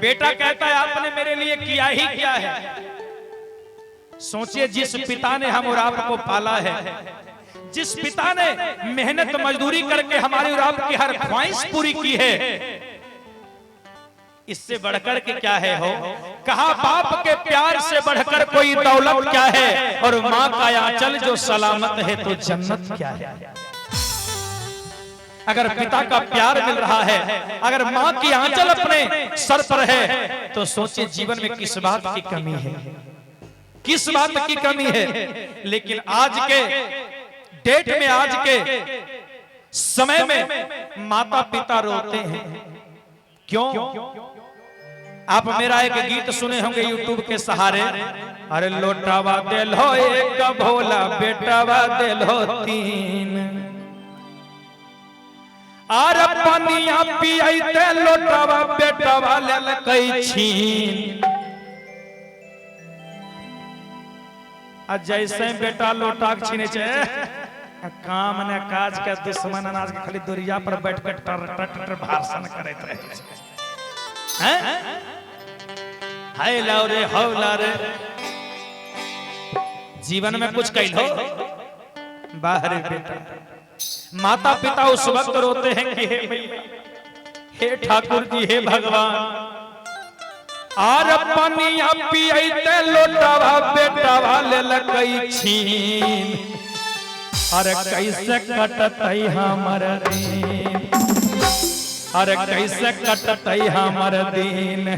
बेटा कहता है आपने मेरे लिए किया ही क्या है। सोचिए जिस पिता ने हम और आपको पाला है, जिस पिता ने मेहनत मजदूरी करके हमारी और आपकी हर ख्वाहिश पूरी की है, इससे बढ़कर के क्या है हो। कहा बाप के प्यार से बढ़कर कोई दौलत क्या है, और माँ का आंचल जो सलामत है तो जन्नत क्या है। अगर पिता का प्यार मिल रहा है, अगर माँ की आंचल अपने सर पर है, तो सोचिए जीवन में किस बात की कमी है, किस बात की कमी है। लेकिन आज के डेट में, आज के समय में माता पिता रोते हैं। क्यों? आप मेरा एक गीत सुने होंगे यूट्यूब के सहारे, अरे लोटावा दिल हो एक भोला बेटावा दिल हो तीन, आर पनिया पियाते लोटावा बेटावा लेल कई छीन। जैसे बेटा लोटा छीने काम ने काज के दुश्मन अनाज के खाली दुरिया पर बैठ कर टर भाषण करते रहे हैं। हाय लाओ रे हौला रे, जीवन में कुछ कह लो बाहर बेटा। माता पिता उस वक्त रोते हैं कि हे भैया, हे ठाकुर जी, हे भगवान, आर पनिया पियाते लोटावा बेटावा लेल कई छीन, अरे कैसे कटतई हमर दिन, अरे कैसे कटतई हमर दिन,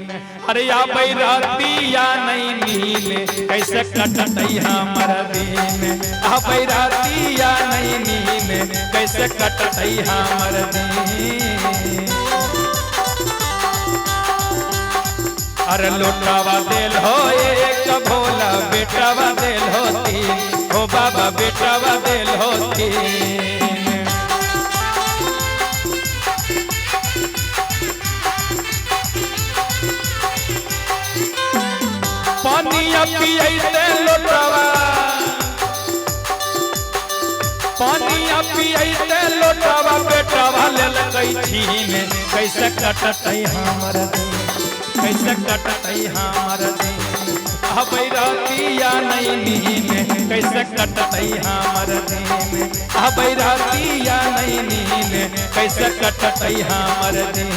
अरे आबै राती या नहीं नील, कैसे कटतई हमर दिन, आबै राती या नहीं नील, कैसे कटतई हमर दिन। अरे लोटावा दिल हो एक भोला बेटावा दिल हो तीन, ओ बाबा बेटावा दिल हो तीन। पानिया पियाते लोटावा, पानिया पियाते लोटावा बेटावा लेल कई छीन, कैसे कटतई हमर दिन, कैसे कटतई हमर दिन, आबै राती या नहीं नींद, कैसे कटतई हमर दिन, आबै राती या नहीं नींद, कैसे कटतई हमर दिन।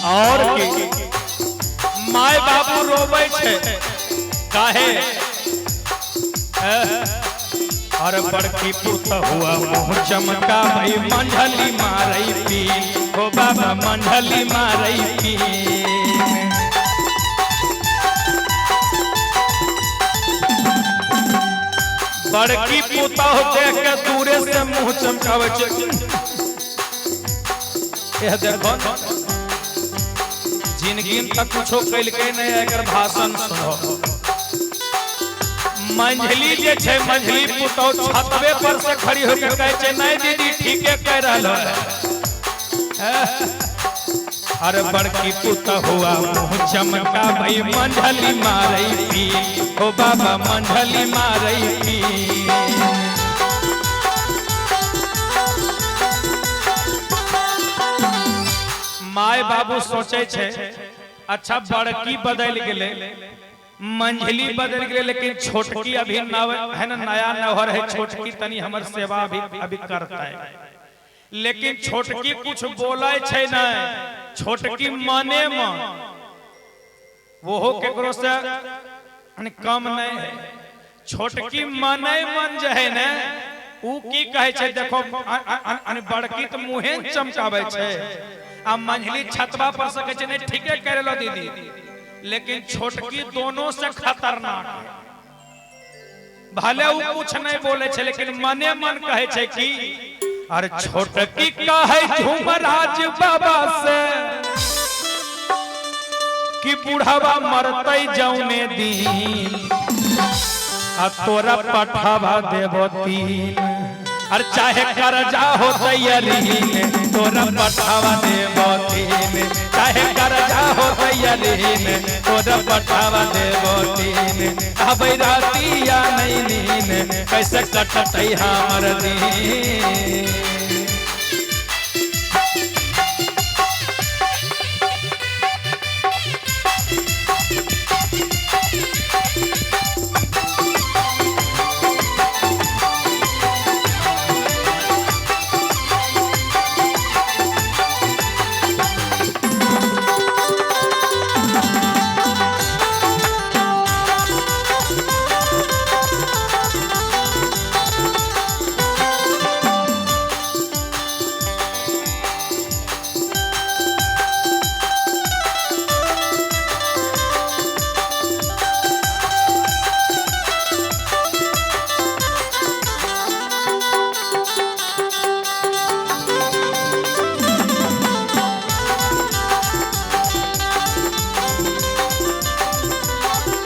और माय बाबू रोबै छे काहे, और बड़की पुत हुआ मुँह चमका भाई मंझली मारई पी, हो बाबा मंझली मारई पी। बड़की पुता देख के दूरे से मुँह चमकावे छे। यह देखो जिंदगी तक कुछो कैल के नहीं, अगर भाषण सुनो। मंझली जे छे, मंझली पुतौ छतवे पर से खड़ी होकर कहे छे नहीं दीदी ठीके कह रहलो है। अरे बड़की पुता हुआ मुँह चमका भाई मंझली मारई पी, ओ बाबा मंझली मारई पी। माय बाबू सोचे छे अच्छा बड़की बदल गेले, मंझली बदल गेले, लेकिन छोटकी अभी है ना, नया नौहर है, छोटकी तनी हमर सेवा अभी करता है। लेकिन छोटकी कुछ बोले छे ना, छोटकी माने में वो हो केकरो से कम नहीं है। छोटकी माने मन जे है ना, ऊ की कहे छे देखो बड़की तो मुँहे चमकावे छे, आ मंझली छतवा पर सके छे नहीं ठीके कह लो दीदी, लेकिन छोटकी दोनों से खतरनाक है। भले वो कुछ नहीं बोले छे, लेकिन मने मन कहे छे कि अरे छोटकी का है झूमराज बाबा से कि बुढ़ावा मरते जौने दिन आ तोरा पठावा देबो तीन। अरे चाहे कर्जा हो तैयारीन तोरा पठावा देबो तीन। चाहे कर्जा हो तैयारीन तोरा पठावा देबो तीन। अब राती या नहीं नीन कैसे कटतै हमर दिन।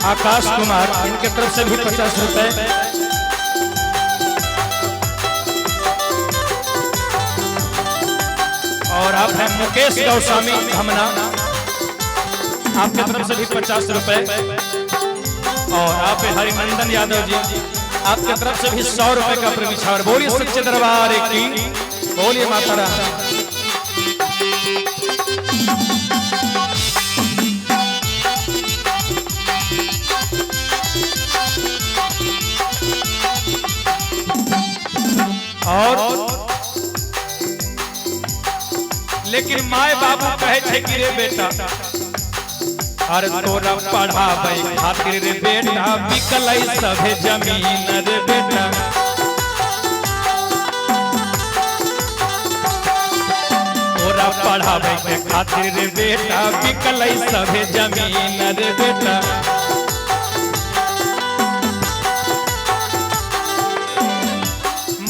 आकाश कुमार इनके तरफ से भी 50 रुपए। और आप हैं मुकेश गौस्वामी धमना, आपके तरफ से भी 50 रुपए। और आप हैं हरिनंदन यादव जी, आपके तरफ से भी 100 रुपए का प्रविचार। बोलिए सच्चे दरबार की, बोलिए माता रानी। और लेकिन माय बाबू कहे थे कि रे बेटा अरे तोरा पढ़ावे खातिर रे बेटा बिकलै सभे जमीन रे बेटा। तोरा पढ़ावे के खातिर रे बेटा बिकलै सभे जमीन रे बेटा।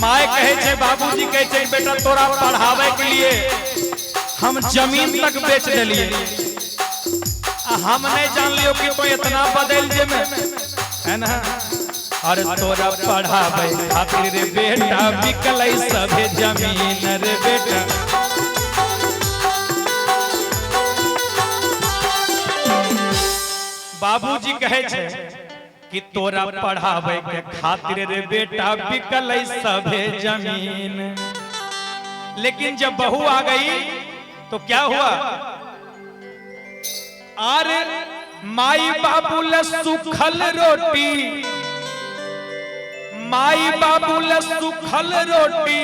माय कहे छे बाबूजी कहे छे बेटा तोरा पढ़ावे के लिए हम जमीन तक बेच दिलिए। हम नहीं जान लियो कि कोई इतना बदल जे में है ना। अरे तोरा पढ़ावे खातिर रे बेटा बिकलै सभे जमीन रे बेटा। बाबूजी कहे छे कि तोरा पढ़ावे के खातिर रे बेटा बिकलै सभे जमीन। लेकिन जब बहू आ गई तो क्या हुआ? अरे माई बाबू ले सुखल रोटी, माई बाबू ले सुखल रोटी,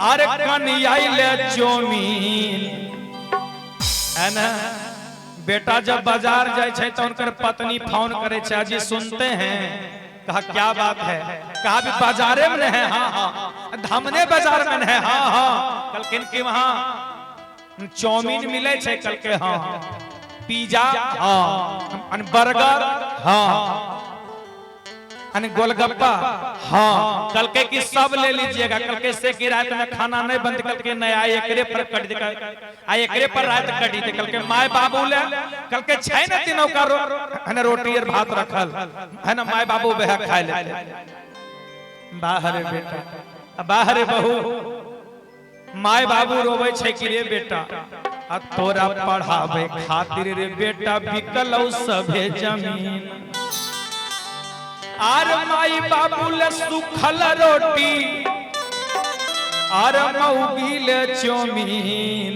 अरे कन्हैया ले जमीन है ना। बेटा जब बाजार जाए छे तो उनकर पत्नी फोन करे छे, अजी सुनते हैं। कहा क्या बात है? कहा भी बाजारे में है। हाँ हाँ धमने बाजार में है। हाँ हाँ कल किनके वहाँ चाउमीन मिले छे कल के। हाँ पिज्जा, हाँ बर्गर, हाँ गोलगप्पा, हाँ कल के कि सब ले लीजिएगा। कल के से कि रात में खाना नहीं बंद, कल के नया एकरे पर कट दे, एकरे पर रात कटी दे। कल के माय बाबू ले कल के छै न तीनों का है ना रोटी और भात रखल है ना। माय बाबू बेहा खाए ले। बाहर बेटा बाहर बहू माय बाबू रोवे छे कि रे बेटा आ तोरा पढ़ावे खातिर रे बेटा बिकलौ सभे जमीन। आर माई बाबू ले सुखल रोटी, आर मौगी ले चाउमीन।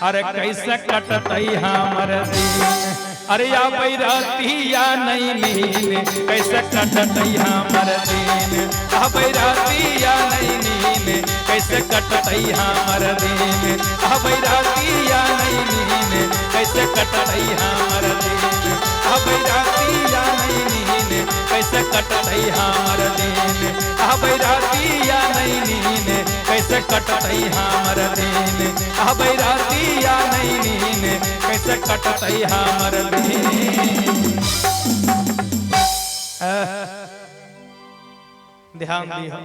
अरे कैसे कटतै हमर दिन। अरे या बैराती या नहीं नीन कैसे कटतै हमर दिन। आ बैराती या नहीं नीन कैसे कटतै हमर दिन। आ बैराती या नहीं नीन कैसे कटतै हमर दिन। आ बैराती या नहीं नीन कैसे कटतै हमर दिन। आ बैराती या नहीं नीन कैसे कटतै हमर दिन। आ बैराती या नहीं नीन कैसे कटतै हमर दिन। ध्यान दिया।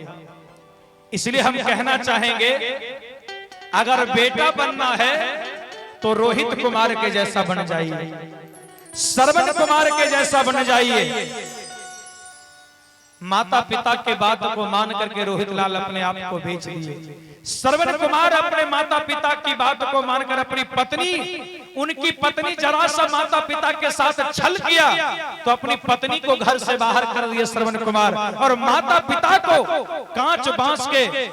इसलिए हम कहना चाहेंगे अगर बेटा बनना है तो रोहित कुमार के जैसा बन जाइए, श्रवण कुमार के जैसा बन जाइए। माता पिता के बात को मान करके रोहित लाल अपने आप को बेच दिए। श्रवण कुमार अपने माता पिता की बात को मानकर अपनी पत्नी, उनकी पत्नी जरा सा माता पिता के साथ छल किया तो अपनी पत्नी को घर से बाहर कर दिया श्रवण कुमार, और माता पिता को कांच बांस के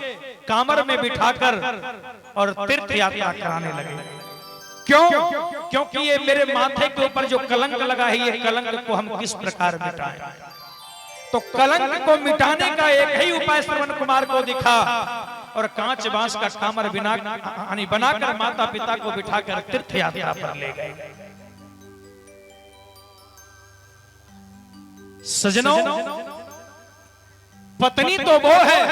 कामर में बिठाकर और तीर्थ यात्रा कराने लगे। क्यों? क्योंकि ये मेरे माथे के ऊपर जो कलंक लगा है, ये कलंक को हम किस प्रकार मिटाएं। तो कलंक को मिटाने का एक ही उपाय श्रवण कुमार को दिखा, और कांच बांस का कामर बनाकर माता पिता को बिठाकर तीर्थ यात्रा पर ले गए। सजनों, पत्नी तो वो है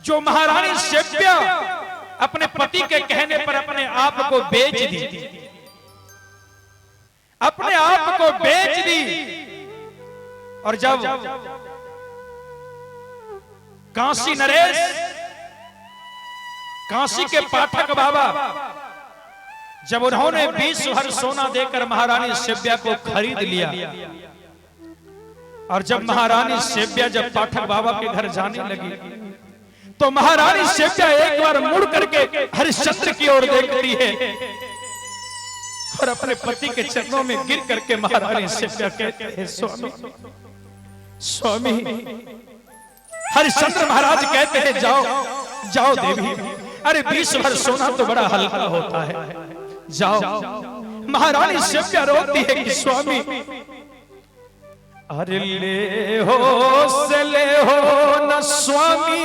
जो महारानी शैव्या अपने पति के कहने पर अपने आप को बेच दी, अपने आप को बेच दी। और जब काशी नरेश, काशी के पाठक बाबा, जब उन्होंने 20 भर सोना देकर महारानी शैव्या को खरीद लिया, और जब महारानी शैव्या जब पाठक बाबा के घर जाने लगी तो महारानी शैव्या एक बार मुड़ करके हरिश्चंद्र की ओर देखती है और अपने पति के चरणों में गिर करके महारानी शैव्या कहते हैं, स्वामी स्वामी। हरिश्चंद्र महाराज कहते हैं, जाओ जाओ देवी, अरे 20 भर सोना तो बड़ा हल्का होता है, जाओ। महारानी शैव्या रोती है कि स्वामी, अरे ले हो से ले हो न स्वामी,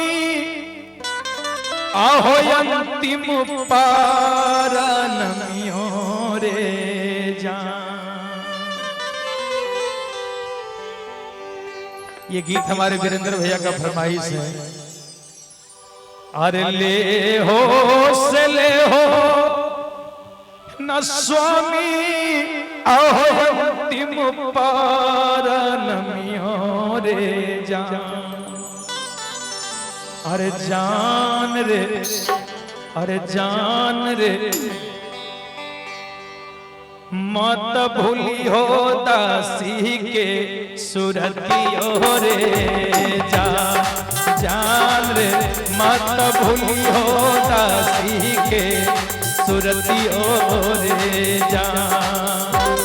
आहो अंतिम पारनमियो रे जान। ये गीत हमारे वीरेंद्र भैया का फरमाइश है। अरे ले हो से ले हो न स्वामी, आहो अंतिम पारनमियो रे जान। अरे जान रे, अरे जान रे, मत भूली हो दासी के सुरतियो रे जान। जान रे, मत भूली हो दासी के सुरतियो रे जान।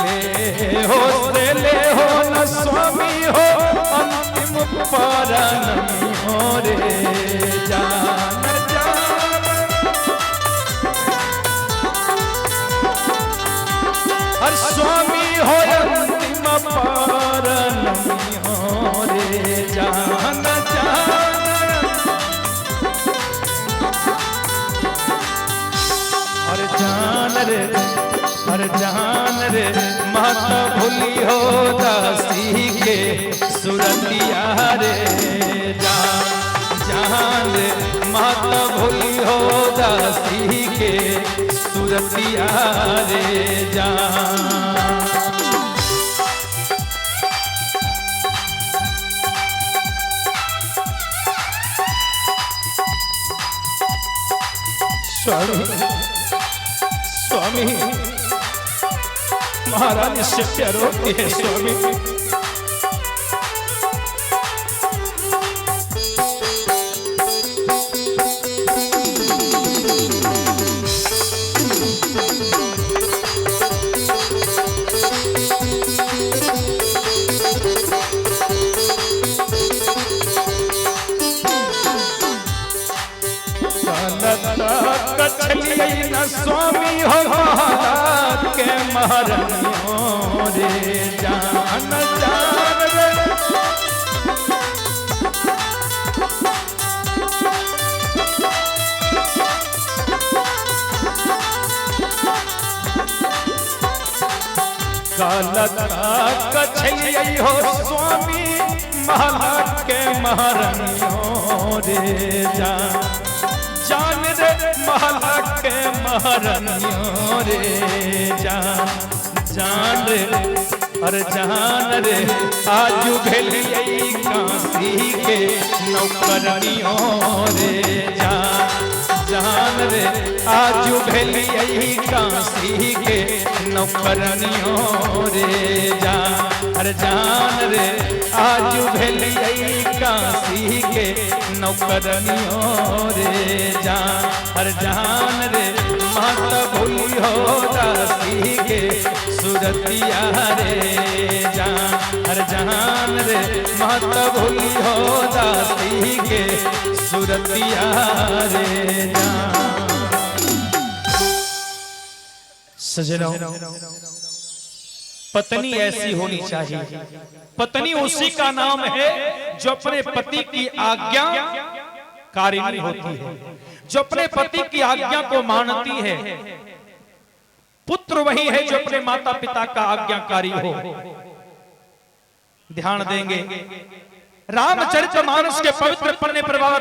ले हो से ले हो न स्वामी हो, अंतिम पारनमियो रे जान। हर स्वामी हो अंतिम पारनमियो रे जान। और जान रे, और जान रे, मत भूली हो दासी के सुरतिया रे जान। जान रे, मत भूली हो दासी के सुरतिया रे जान। स्वामी स्वामी, महारानी शैव्या रोती है, स्वामी कछली न स्वामी हो महाराज के महारानियों रे जान। जान रे, कालता कछली हो स्वामी महाराज के महारानियों रे जान। जान रे, महला के महारानियों रे जान। जान रे, अरे जान रे आजू भेलियै काशी के नौकरनियों रे जान रे आजू भेलियै काशी के नौकरनियों रे अरे जान रे आजू भेलियै काशी के नौकरनियों रे अरे जान रे माता भूली हो दासी के सुरतिया रे हर जान रे माता भूली हो दासी के सुरतिया रे सजनों, पत्नी ऐसी होनी चाहिए। पत्नी उसी का नाम है जो अपने पति की आज्ञा कारिणी होती है, जो अपने पति की आज्ञा को मानती है। पुत्र वही है जो अपने माता पिता का आज्ञाकारी हो। ध्यान देंगे रामचरितमानस के पवित्र पन्ने पर बाबा